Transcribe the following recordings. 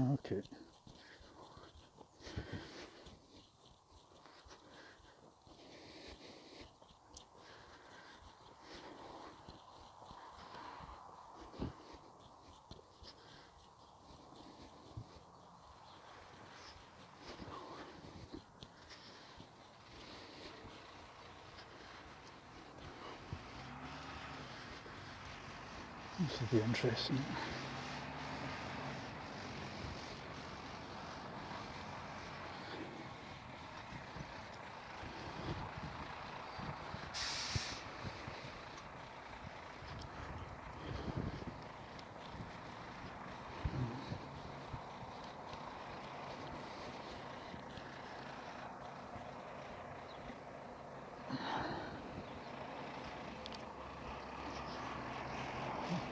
Okay. This will be interesting.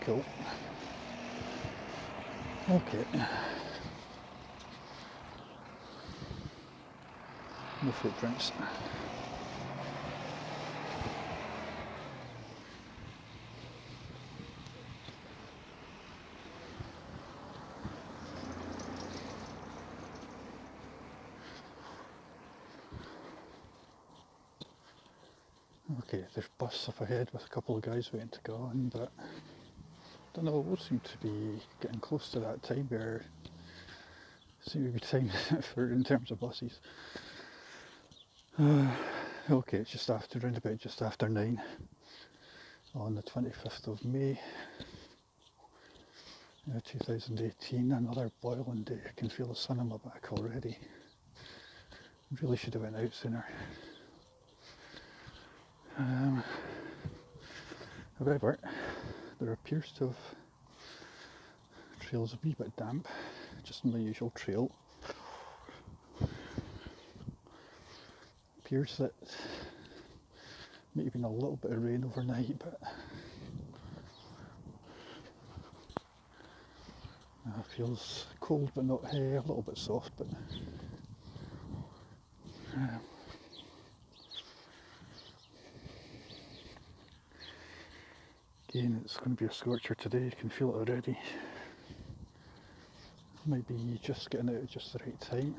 Cool. Okay. No footprints. Okay, there's bus up ahead with a couple of guys waiting to go on, but I don't know, we'll seem to be getting close to that time where seem to be time for in terms of buses. Okay, it's just after, round about just after 9 on the 25th of May 2018, another boiling day. I can feel the sun on my back already. Really should have went out sooner. However, there appears to have, trail's a wee bit damp, just my usual trail. Appears that might have been a little bit of rain overnight, but feels cold but not a little bit soft, but again, it's going to be a scorcher today. You can feel it already. Might be just getting out at just the right time.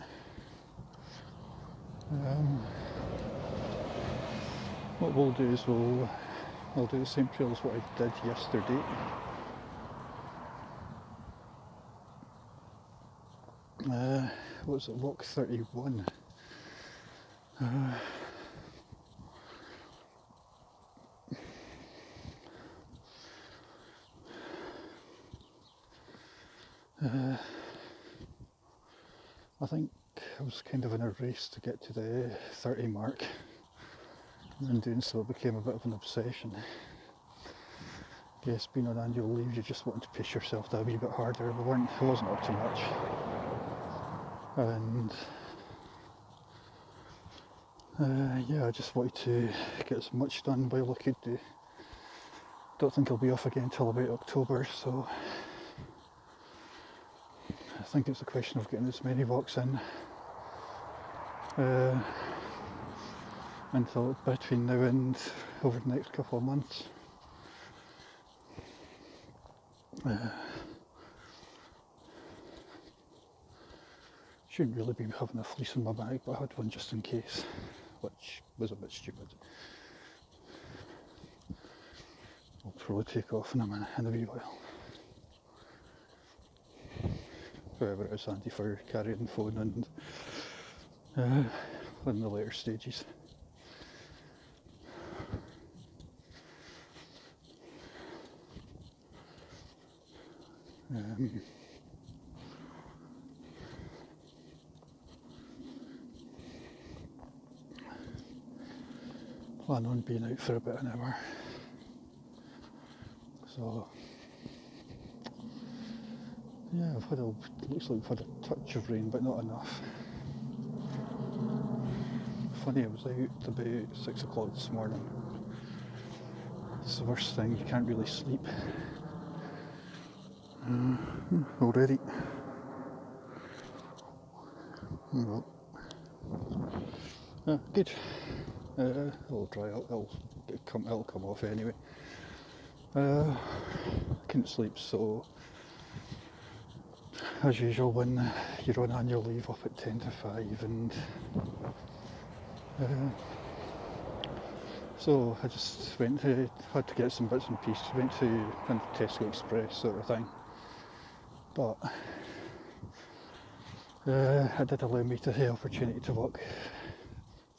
What we'll do is I'll do the same trail as what I did yesterday. What was it, Lock 31? I think I was kind of in a race to get to the 30 mark, and in doing so it became a bit of an obsession. I guess being on annual leave, you just want to push yourself that a wee bit harder. I wasn't up to much, and yeah, I just wanted to get as much done while I could do. Don't think I'll be off again until about October, so I think it's a question of getting as many walks in until between now and over the next couple of months. Shouldn't really be having a fleece in my bag, but I had one just in case, which was a bit stupid. I'll probably take off in a minute, in a wee while. However, it was handy for carrying the phone and in the later stages. Plan on being out for about an hour. So yeah, looks like we've had a touch of rain, but not enough. Funny, I was out about 6 o'clock this morning. It's the worst thing, you can't really sleep. Already. Well, good. It'll dry up, it'll come off anyway. Couldn't sleep, so as usual, when you're on annual leave up at 10 to 5, and so I just had to get some bits and pieces, went to Tesco Express sort of thing, but it did allow me the opportunity to walk,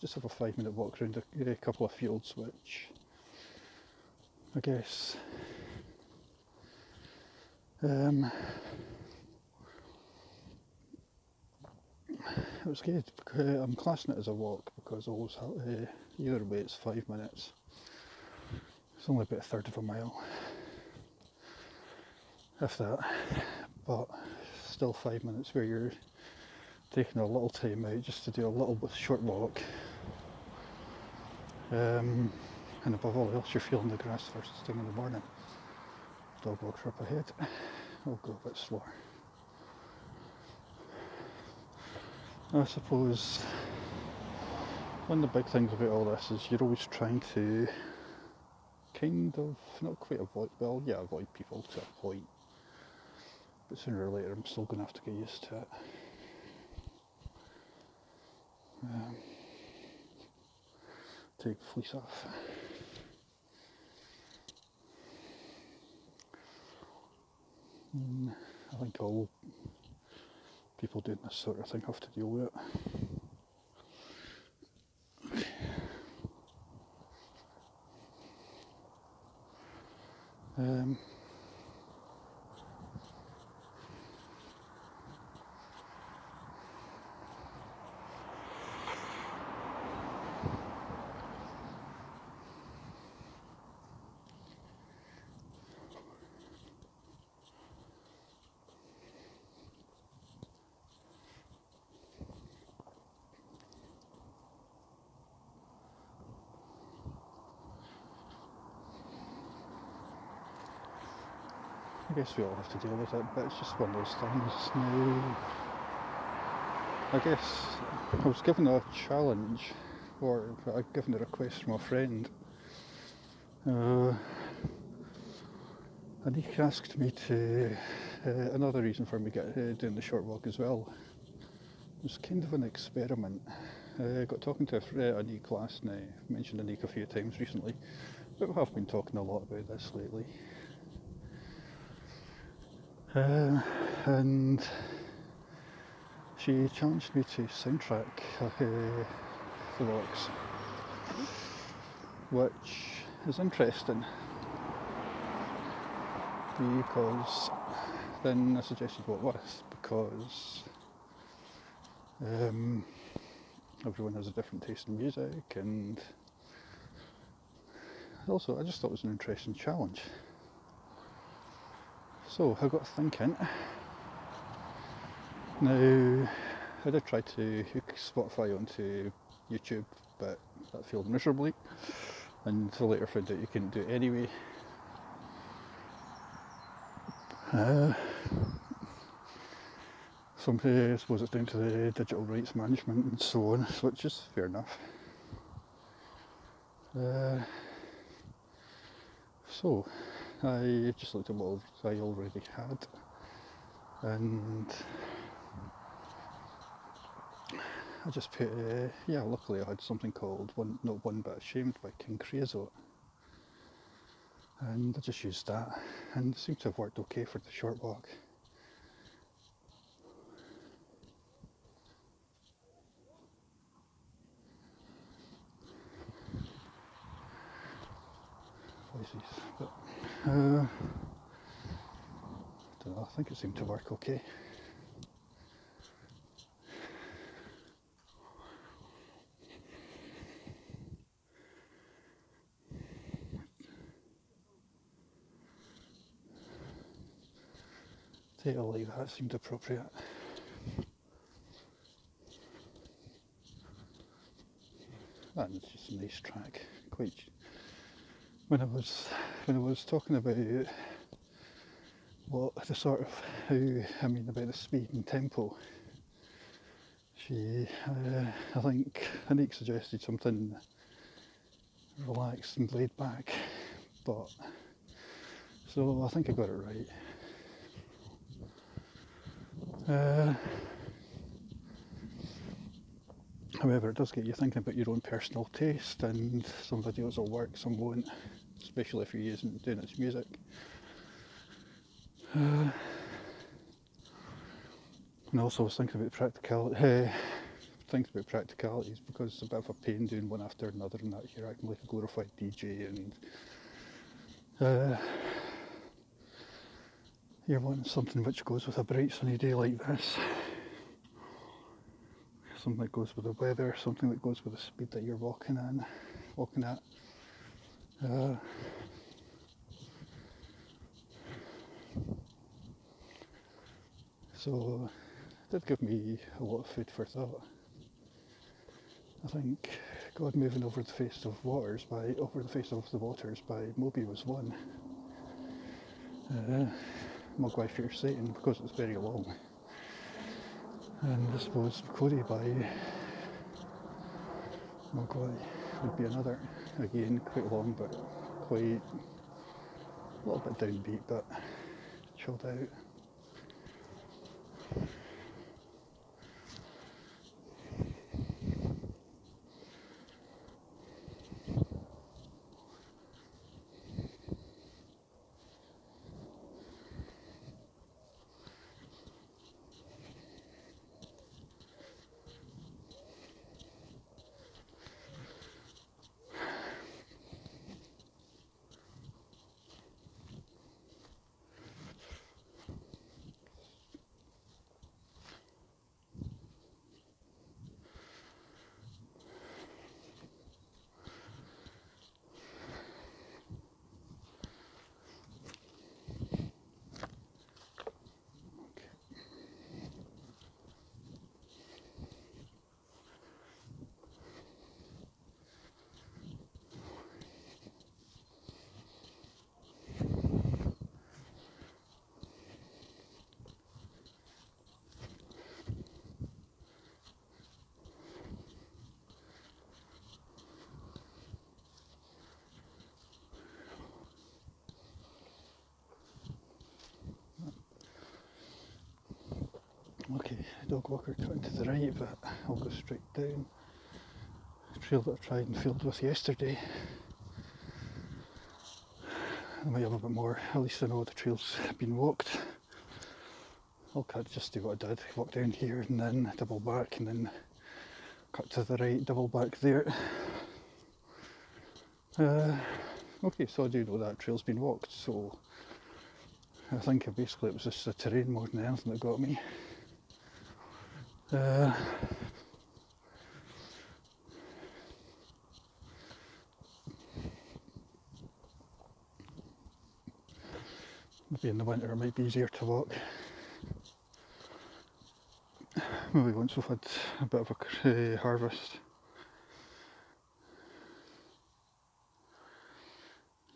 just have a 5-minute walk around a couple of fields, which I guess it was good. I'm classing it as a walk because I always either way it's 5 minutes. It's only about a third of a mile, if that, but still 5 minutes where you're taking a little time out just to do a little short walk, and above all else you're feeling the grass first thing in the morning. Dog walks up ahead, I'll go a bit slower. I suppose one of the big things about all this is you're always trying to kind of, not quite avoid, well yeah, avoid people to a point, but sooner or later I'm still going to have to get used to it. Take the fleece off. I think all people doing this sort of thing have to deal with it. I guess we all have to deal with it, but it's just one of those things. Now, I guess I was given a challenge, or given a request from a friend. And he asked me to, another reason for me doing the short walk as well, was kind of an experiment. I got talking to Anik last night. I've mentioned Anik a few times recently, but we have been talking a lot about this lately. And she challenged me to soundtrack the walks, which is interesting because then I suggested what was, because everyone has a different taste in music, and also I just thought it was an interesting challenge. So I got thinking. Now, I did try to hook Spotify onto YouTube, but that failed miserably, and I later found out you couldn't do it anyway. I suppose it's down to the digital rights management and so on, which is fair enough. So I just looked at what I already had, and I just put, luckily I had something called Not One Bit Ashamed by King Creosote, and I just used that, and it seemed to have worked okay for the short walk. Voices, but I don't know, I think it seemed to work okay. Title like that seemed appropriate. And it's just a nice track. Quite. When I was talking about what the sort of about the speed and tempo, I think Anik suggested something relaxed and laid back, but so I think I got it right. However, it does get you thinking about your own personal taste, and some videos will work, some won't, especially if you're doing it as music. And also I was thinking about practicalities, because it's a bit of a pain doing one after another and that you're acting like a glorified DJ, and you're wanting something which goes with a bright sunny day like this. Something that goes with the weather, something that goes with the speed that you're walking at. So it did give me a lot of food for thought. I think God moving over the face of the waters by Moby was one. Mogwai Fear Satan, because it's very long. And I suppose Cody by Mogwai would be another. Again, quite long, but quite a little bit downbeat, but chilled out. Okay, dog walker cutting to the right, but I'll go straight down. The trail that I tried and failed with yesterday. I might have a bit more, at least I know the trail's been walked. I'll just do what I did, walk down here and then double back and then cut to the right, double back there. Okay, so I do know that trail's been walked, so I think basically it was just the terrain more than anything that got me. Maybe in the winter it might be easier to walk. Maybe once we've had a bit of a harvest.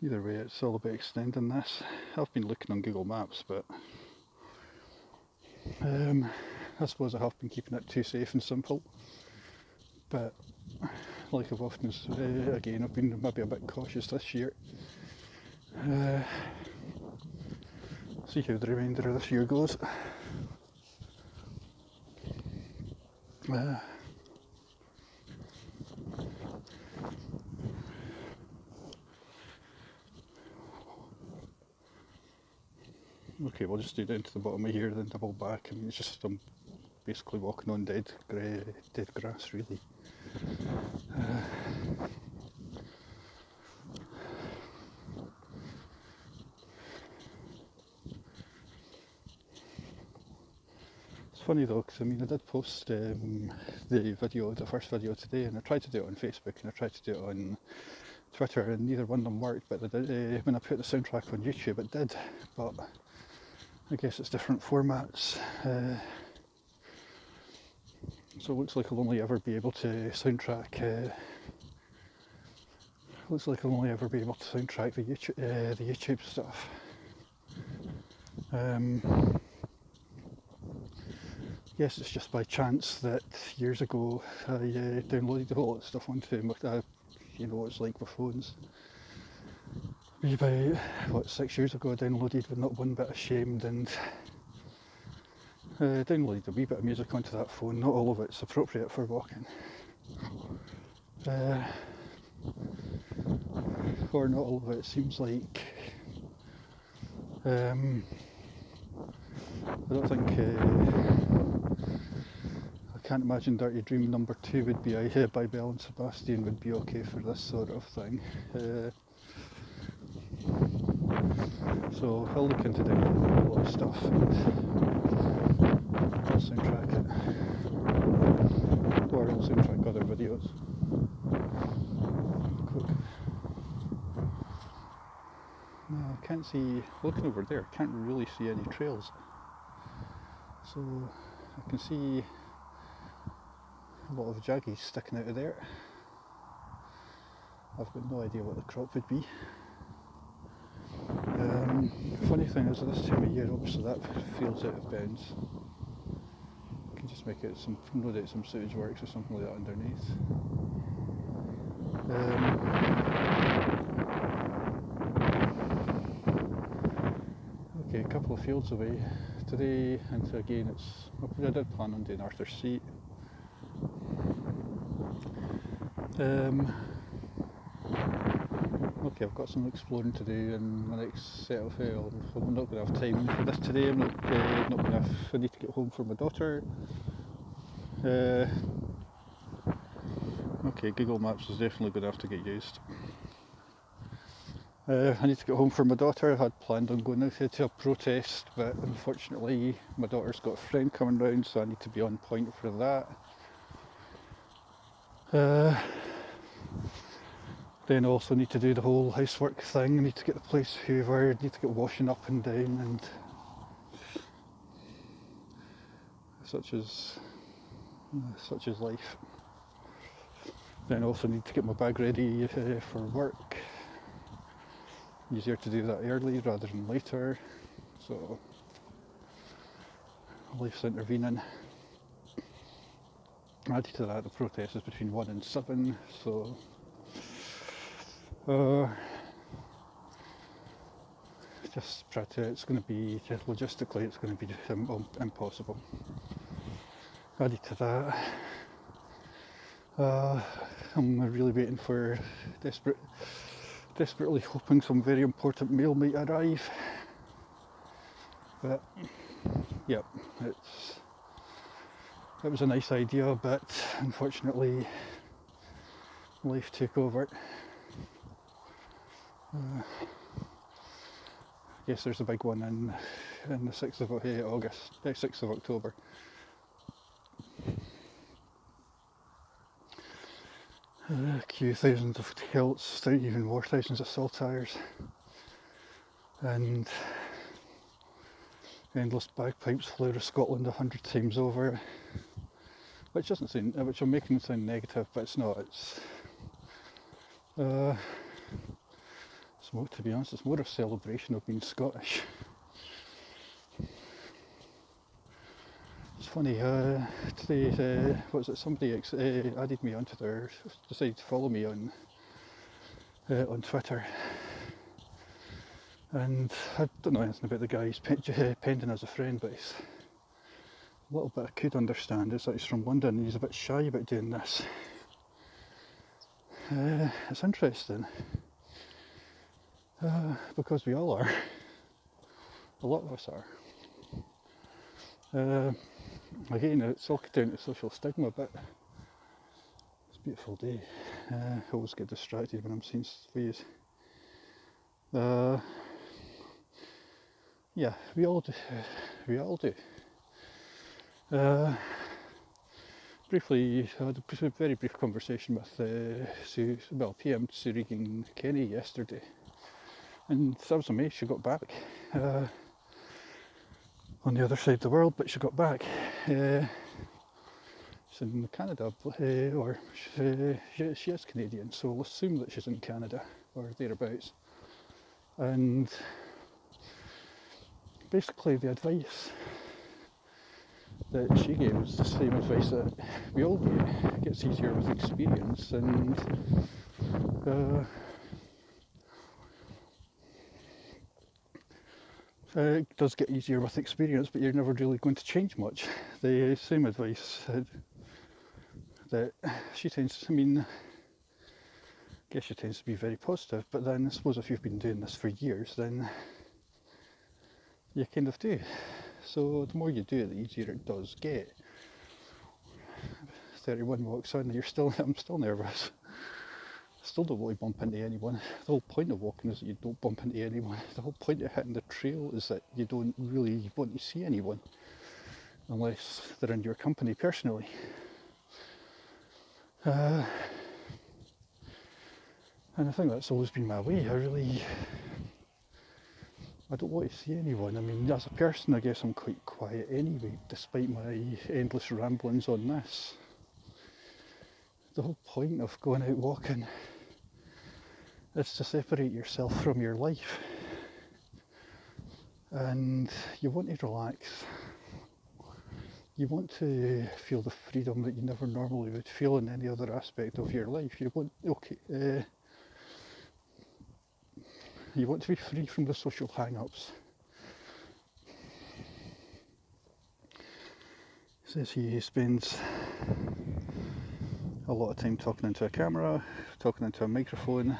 Either way, it's all about extending this. I've been looking on Google Maps, but I suppose I have been keeping it too safe and simple. But like I've often, again, I've been maybe a bit cautious this year. See how the remainder of this year goes. Okay, we'll just do down to the bottom of here, then double back. I mean, it's just I'm basically walking on dead grass, really. It's funny though, because I mean, I did post the first video today, and I tried to do it on Facebook and I tried to do it on Twitter, and neither one of them worked. But when I put the soundtrack on YouTube, it did. But I guess it's different formats. So it looks like I'll only ever be able to soundtrack. Looks like I'll only ever be able to soundtrack the YouTube stuff. Yes, it's just by chance that years ago I downloaded a whole lot of stuff onto you know what it's like with phones. About 6 years ago I downloaded with not one bit ashamed, and downloaded a wee bit of music onto that phone. Not all of it's appropriate for walking. Or not all of it seems like. I don't think. I can't imagine Dirty Dream number 2 would be by Belle and Sebastian would be okay for this sort of thing. So I'll look into doing a lot of stuff and I'll soundtrack it. Or I'll soundtrack other videos. Quick. No, I can't see, looking over there, I can't really see any trails. So I can see a lot of jaggies sticking out of there. I've got no idea what the crop would be. Funny thing is, at this time of year, obviously that feels out of bounds. You can just make it some, no doubt some sewage works or something like that underneath. Okay, a couple of fields away today, and again it's, I did plan on doing Arthur's Seat. Okay, I've got some exploring to do in my next set of I'm not going to have time for this today. I'm not going to have, I need to get home for my daughter. Okay, Google Maps is definitely going to have to get used. I need to get home for my daughter. I had planned on going out to a protest, but unfortunately my daughter's got a friend coming round, so I need to be on point for that. Then I also need to do the whole housework thing. I need to get the place hoovered, need to get washing up and down, and such is life. Then I also need to get my bag ready for work. Easier to do that early rather than later. So life's intervening. Added to that, the protest is between 1 and 7, so just try to, it's going to be, logistically it's going to be impossible. Added to that, I'm really waiting for, desperately hoping some very important mail might arrive. But, yep, it was a nice idea, but unfortunately life took over. I guess there's a big one in the 6th of August, 6th of October. Queue thousands of kilts, even more thousands of saltires, and endless bagpipes flew to Scotland 100 times over, which doesn't sound, which I'm making it sound negative, but it's not. It's more, to be honest, it's more a celebration of being Scottish. It's funny, today, somebody added me onto decided to follow me on Twitter. And I don't know anything about the guy, he's pending as a friend, but he's a little bit I could understand. It's like he's from London and he's a bit shy about doing this. It's interesting. Because we all are. A lot of us are. Again, it's all down to social stigma, but it's a beautiful day. I always get distracted when I'm seeing views. Yeah, we all do. Briefly, I had a very brief conversation with PM Sue Regan Kenny yesterday. And that was amazing, she got back on the other side of the world, but she got back. She's in Canada, or she is Canadian, so we'll assume that she's in Canada or thereabouts. And basically the advice that she gave was the same advice that we all get. It gets easier with experience, and It does get easier with experience, but you're never really going to change much. The same advice that she tends, I mean, I guess she tends to be very positive, but then I suppose if you've been doing this for years, then you kind of do. So the more you do it, the easier it does get. 31 walks on, I'm still nervous. Still don't want to bump into anyone. The whole point of walking is that you don't bump into anyone. The whole point of hitting the trail is that you don't really want to see anyone unless they're in your company personally. And I think that's always been my way. I don't want to see anyone. I mean, as a person, I guess I'm quite quiet anyway, despite my endless ramblings on this. The whole point of going out walking is to separate yourself from your life, and you want to relax. You want to feel the freedom that you never normally would feel in any other aspect of your life. You want to be free from the social hang-ups. He says he spends a lot of time talking into a camera, talking into a microphone,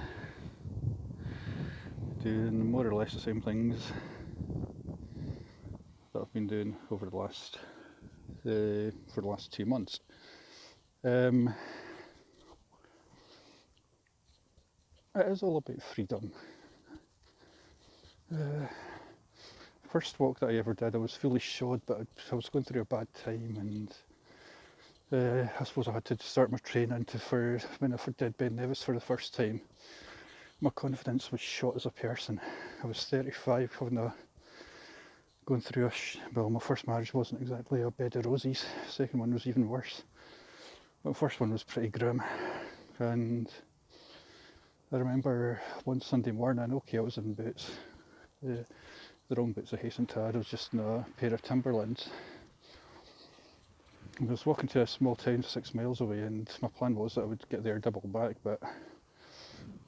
doing more or less the same things that I've been doing over the last for the last 2 months. It is all about freedom. First walk that I ever did, I was fully shod, but I was going through a bad time, and I suppose I had to start my training for when I did Ben Nevis for the first time. My confidence was shot as a person. I was 35, going through well, my first marriage wasn't exactly a bed of roses. Second one was even worse. But the first one was pretty grim. And I remember one Sunday morning, I was in boots. The wrong boots, I hasten to add. I was just in a pair of Timberlands. I was walking to a small town 6 miles away, and my plan was that I would get there double back, but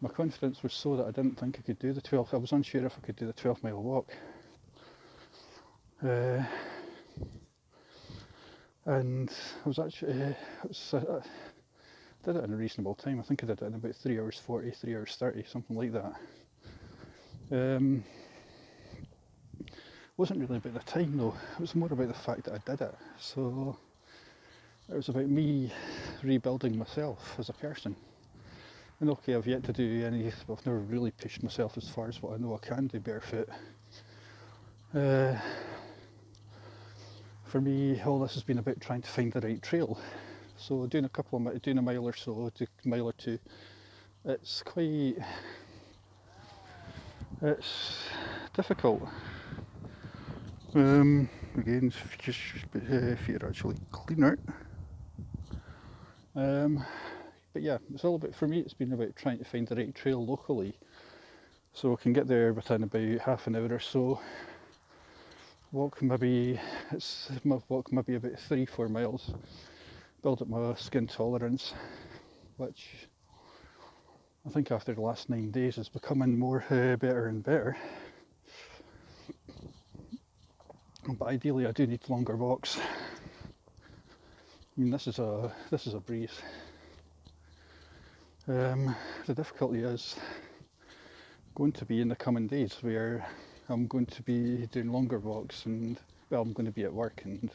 my confidence was so that I didn't think I could do the 12. I was unsure if I could do the 12-mile walk. And I was actually, I did it in a reasonable time. I think I did it in about 3 hours 40, 3 hours 30, something like that. Wasn't really about the time though, it was more about the fact that I did it. So it was about me rebuilding myself as a person. And okay, I've yet to do I've never really pushed myself as far as what I know I can do barefoot. For me, all this has been about trying to find the right trail. So doing a mile or so, a mile or two, it's difficult. Again, just feet are actually cleaner. But yeah, it's all about, for me, it's been about trying to find the right trail locally, so I can get there within about half an hour or so. Walk maybe about 3-4 miles, build up my skin tolerance, which I think after the last 9 days is becoming more better and better. But ideally I do need longer walks. I mean, this is a breeze. The difficulty is going to be in the coming days where I'm going to be doing longer walks, and well, I'm going to be at work and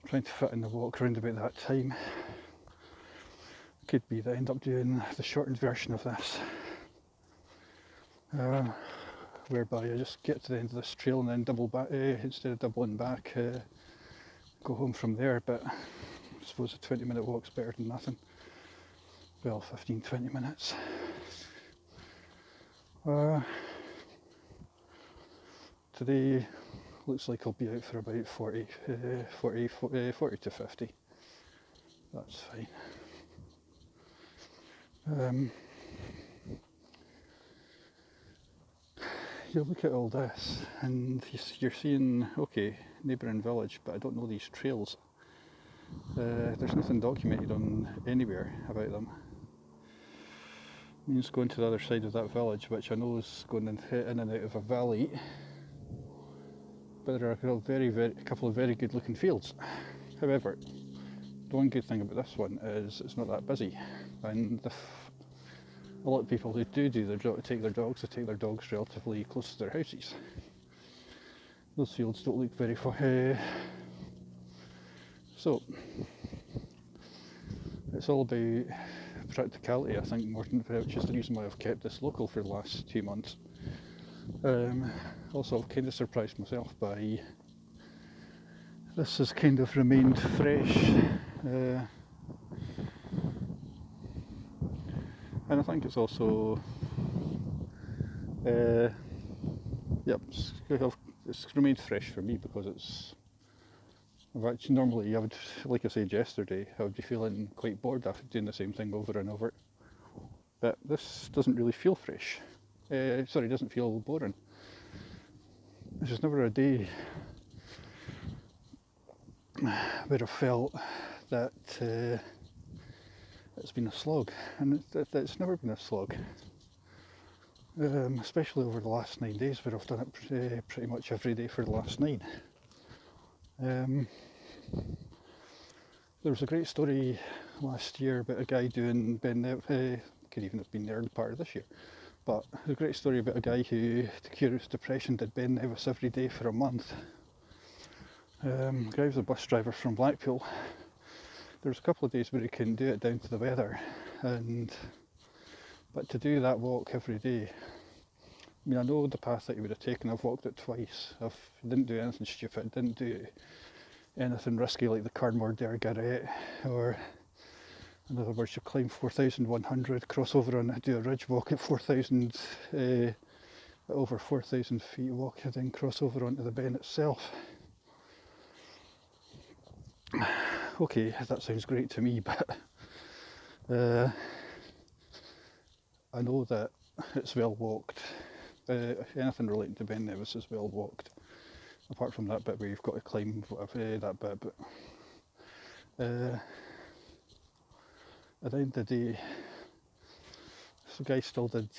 trying to fit in the walk around about that time. Could be that I end up doing the shortened version of this, whereby I just get to the end of this trail and then double back, instead of doubling back, go home from there. But I suppose a 20-minute walk's better than nothing. Well, 15-20 minutes. Today looks like I'll be out for about 40 to 50. That's fine. You look at all this and you're seeing, okay, neighbouring village, but I don't know these trails. There's nothing documented on anywhere about them. Means going to the other side of that village, which I know is going in and out of a valley. but there are a couple of very good looking fields. However, the one good thing about this one is it's not that busy, and a lot of people who do take their dogs relatively close to their houses. Those fields don't look very far. So it's all about practicality, I think, more than which is the reason why I've kept this local for the last 2 months. Also, I've kind of surprised myself by this has kind of remained fresh, and I think it's also it's remained fresh for me because normally I would, like I said yesterday, I would be feeling quite bored after doing the same thing over and over, but this doesn't really feel fresh. It doesn't feel boring. There's just never a day where I've felt that it's been a slog, and it's never been a slog. Especially over the last 9 days, where I've done it pretty much every day for the last 9. There was a great story last year about a guy doing could even have been the early part of this year, but a great story about a guy who, to cure his depression, did Ben Nevis every day for a month. The guy was a bus driver from Blackpool. There was a couple of days where he couldn't do it down to the weather, but to do that walk every day, I mean, I know the path that he would have taken. I've walked it twice. I didn't do anything stupid, didn't do anything risky like the Carnmore Dare Garret, or in other words, you climb 4,100, cross over and do a ridge walk at 4,000, over 4,000 feet, walk and then cross over onto the Ben itself. Okay, that sounds great to me, but I know that it's well walked. Anything relating to Ben Nevis is well walked, apart from that bit where you've got to climb that bit. But at the end of the day, the guy still did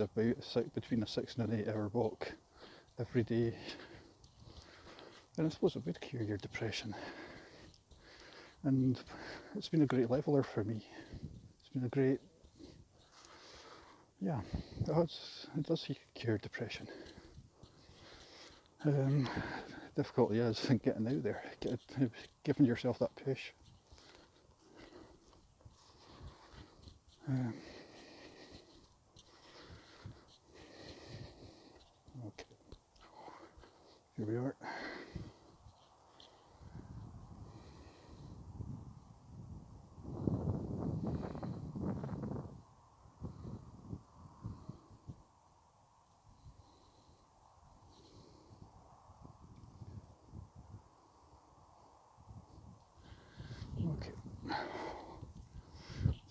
about between a 6 and an 8 hour walk every day, and I suppose it would cure your depression. And it's been a great leveller for me. It's been a great, it does cure depression. Difficulty is getting out there, giving yourself that push. Okay, here we are.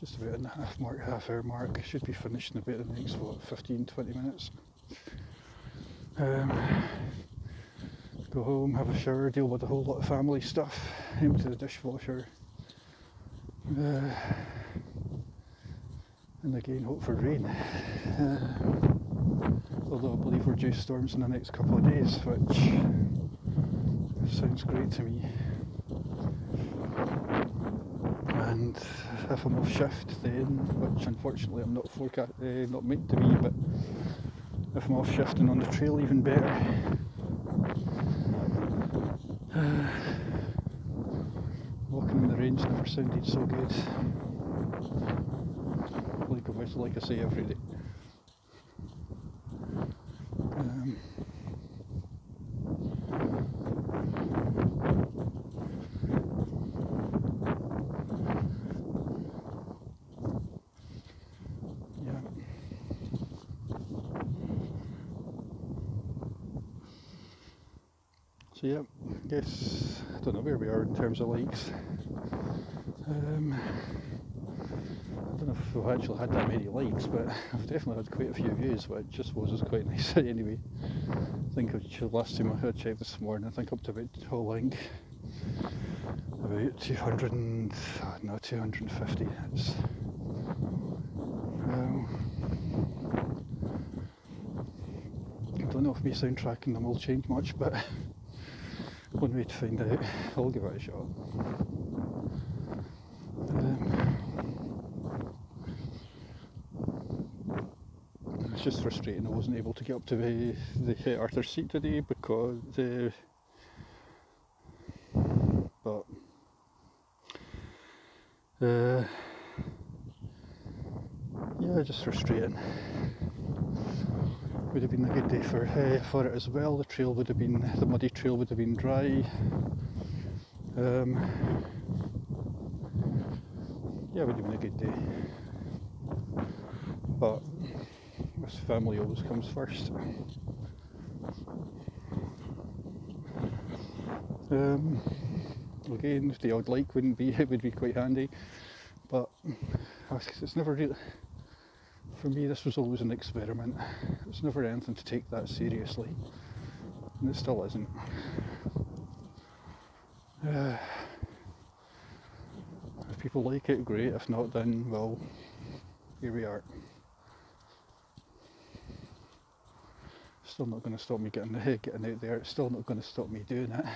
Just about in the half hour mark. Should be finished in about the next 15-20 minutes. Go home, have a shower, deal with a whole lot of family stuff, empty the dishwasher, and again hope for rain. Although I believe we're due storms in the next couple of days, which sounds great to me. And if I'm off shift then, which unfortunately I'm not not meant to be, but if I'm off shifting on the trail, even better. Walking in the rain's never sounded so good. Like I say every day. So yeah, I guess I don't know where we are in terms of likes. I don't know if we've actually had that many likes, but I've definitely had quite a few views, which I suppose is quite nice anyway. I think last time I checked this morning, I think up to about whole link, about 250. It's, I don't don't know if me soundtracking them will change much, but one way to find out. I'll give it a shot. It's just frustrating I wasn't able to get up to the Arthur's Seat today because but yeah, just frustrating. Would have been a good day for it as well. The trail would have been, the muddy trail would have been dry. Yeah, it would have been a good day. But this family always comes first. Again, the odd like would be quite handy, but it's never really, for me this was always an experiment. It's never anything to take that seriously, and it still isn't. If people like it, great. If not, then well, here we are. Still not going to stop me getting out there. It's still not going to stop me doing it.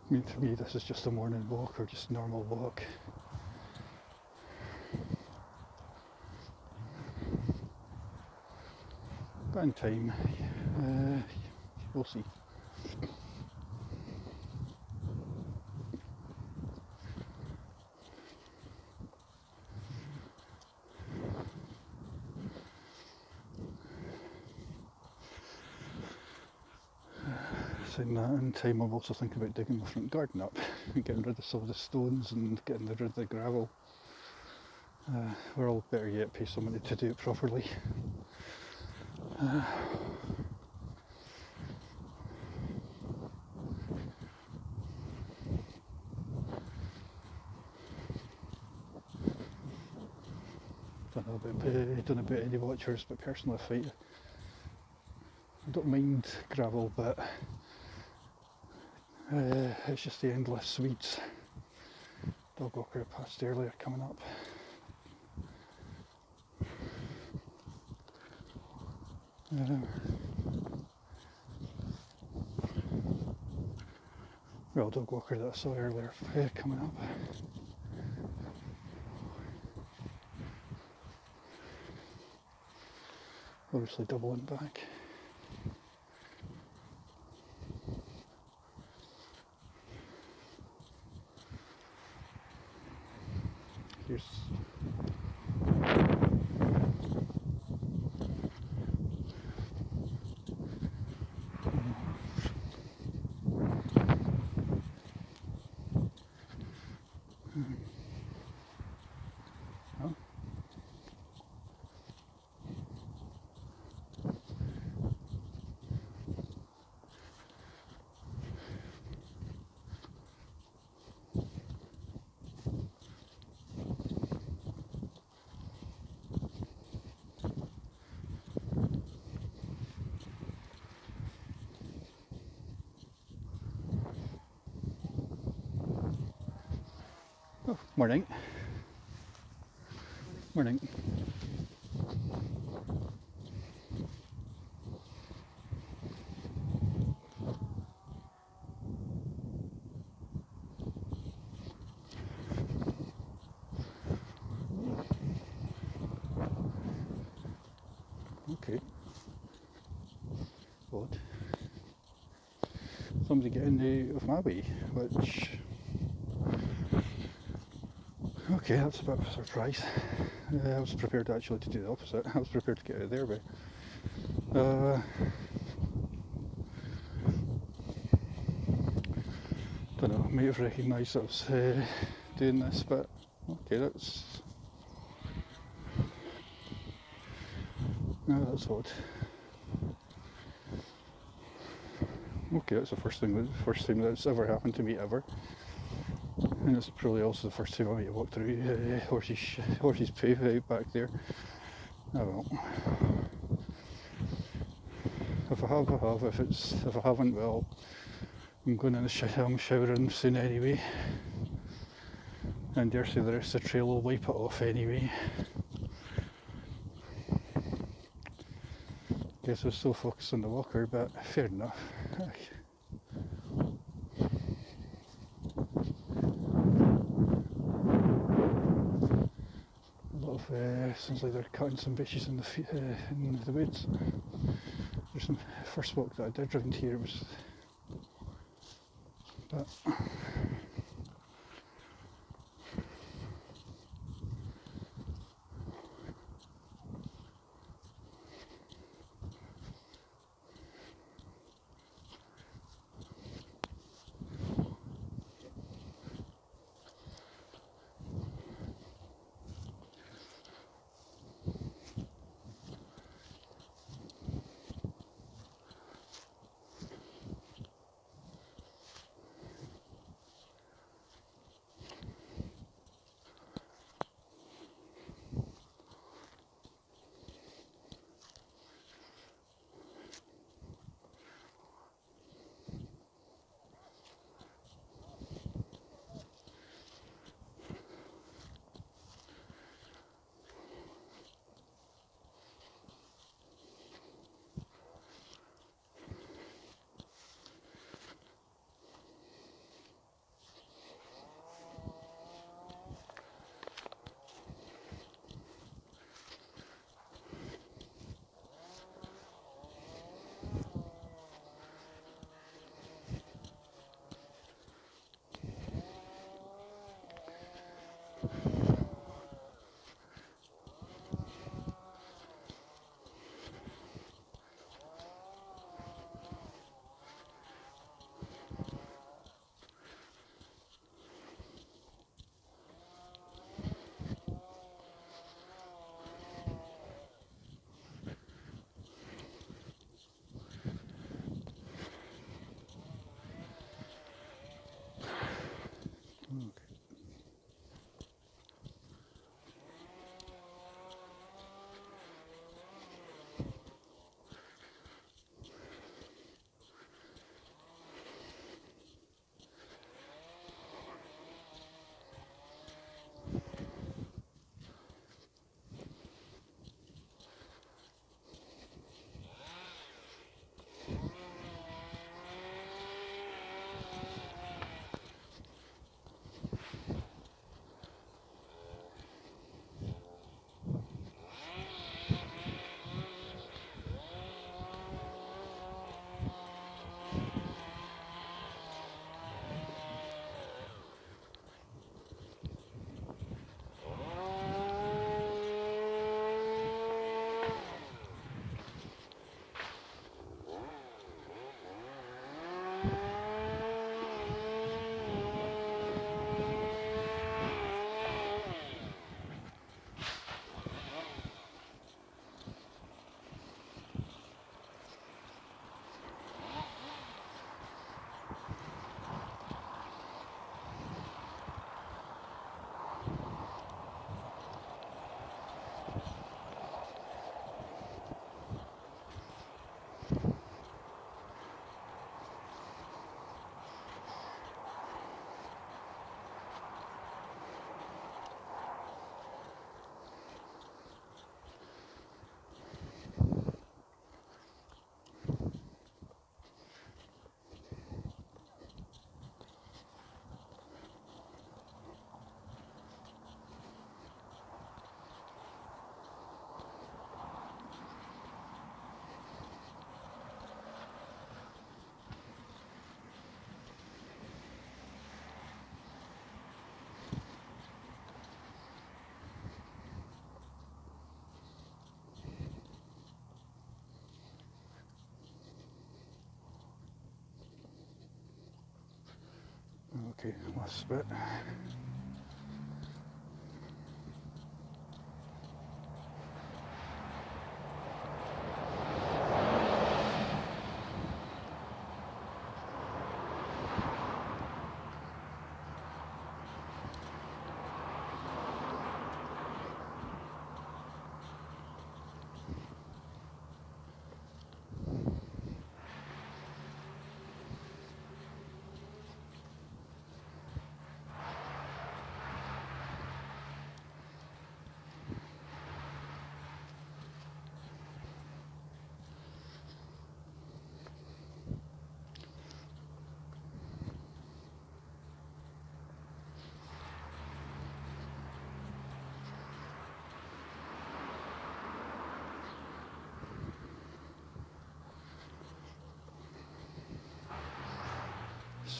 I mean, to me, this is just a morning walk, or just a normal walk. But in time, we'll see. Saying that, in time I'm also thinking about digging my front garden up and getting rid of some of the stones and getting rid of the gravel. Or I'll better yet pay somebody to do it properly. Don't know about any watchers, but personally I don't mind gravel, but it's just the endless weeds. Dog walker I passed earlier coming up. Well, dog walker that I saw earlier coming up. Obviously doubling back. Here's oh, morning. Morning. Okay. Odd. Somebody getting out of my way, which... Okay, that's a bit of a surprise. I was prepared actually to do the opposite. I was prepared to get out of there, but don't know, may have recognised I was doing this, but okay, that's odd. Okay, that's the first time that's ever happened to me ever. And it's probably also the first time I might have walked through Horse's Pave out back there. Oh well. If I have, I have. If I haven't, well, I'm going in the I'm showering soon anyway. And dare say the rest of the trail will wipe it off anyway. Guess I was so focused on the walker, but fair enough. A lot of sounds like they're cutting some bushes in the woods. There's some first walk that I did round here. It was, but okay, last bit.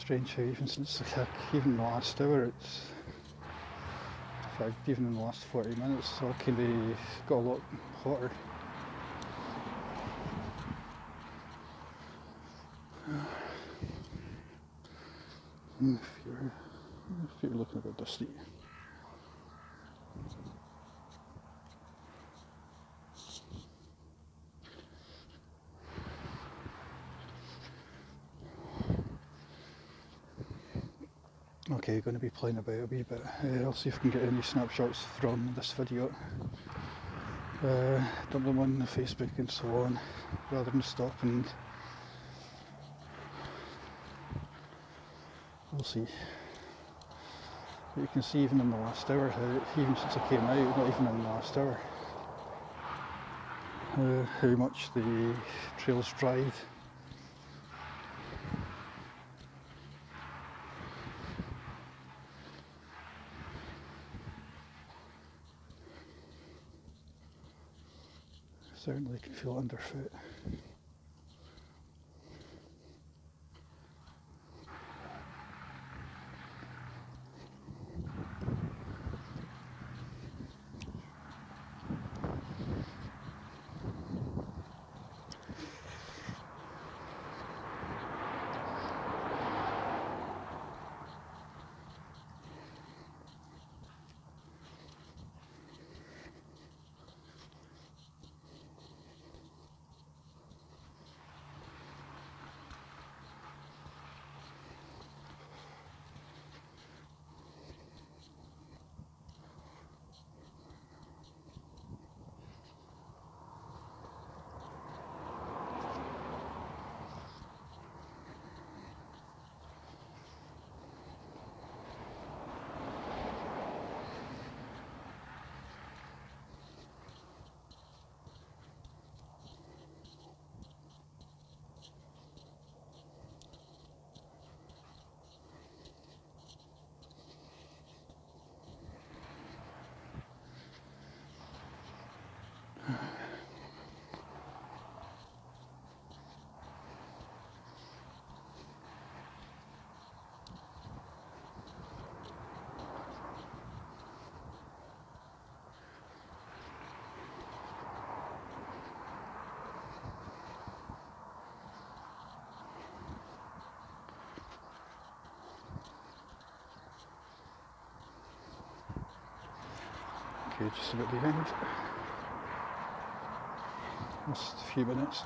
strange how even since even the last hour, it's, in fact, even in the last 40 minutes, it's all kind of got a lot hotter. If you're looking a bit dusty. Okay, going to be playing about a wee bit. I'll see if I can get any snapshots from this video. Dump them on Facebook and so on, rather than stop and we'll see. But you can see even in the last hour how, even since I came out, not even in the last hour, how much the trail's dried. Certainly can feel it underfoot. Okay, just about the end. Just a few minutes.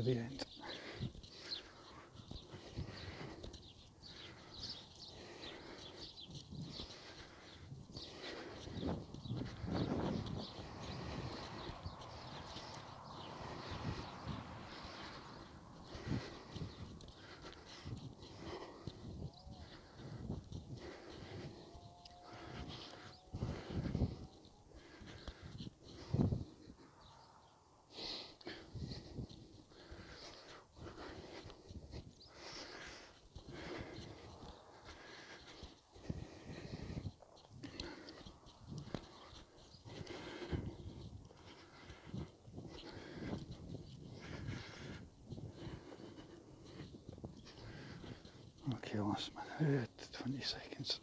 to the end. Okay, last minute, 20 seconds.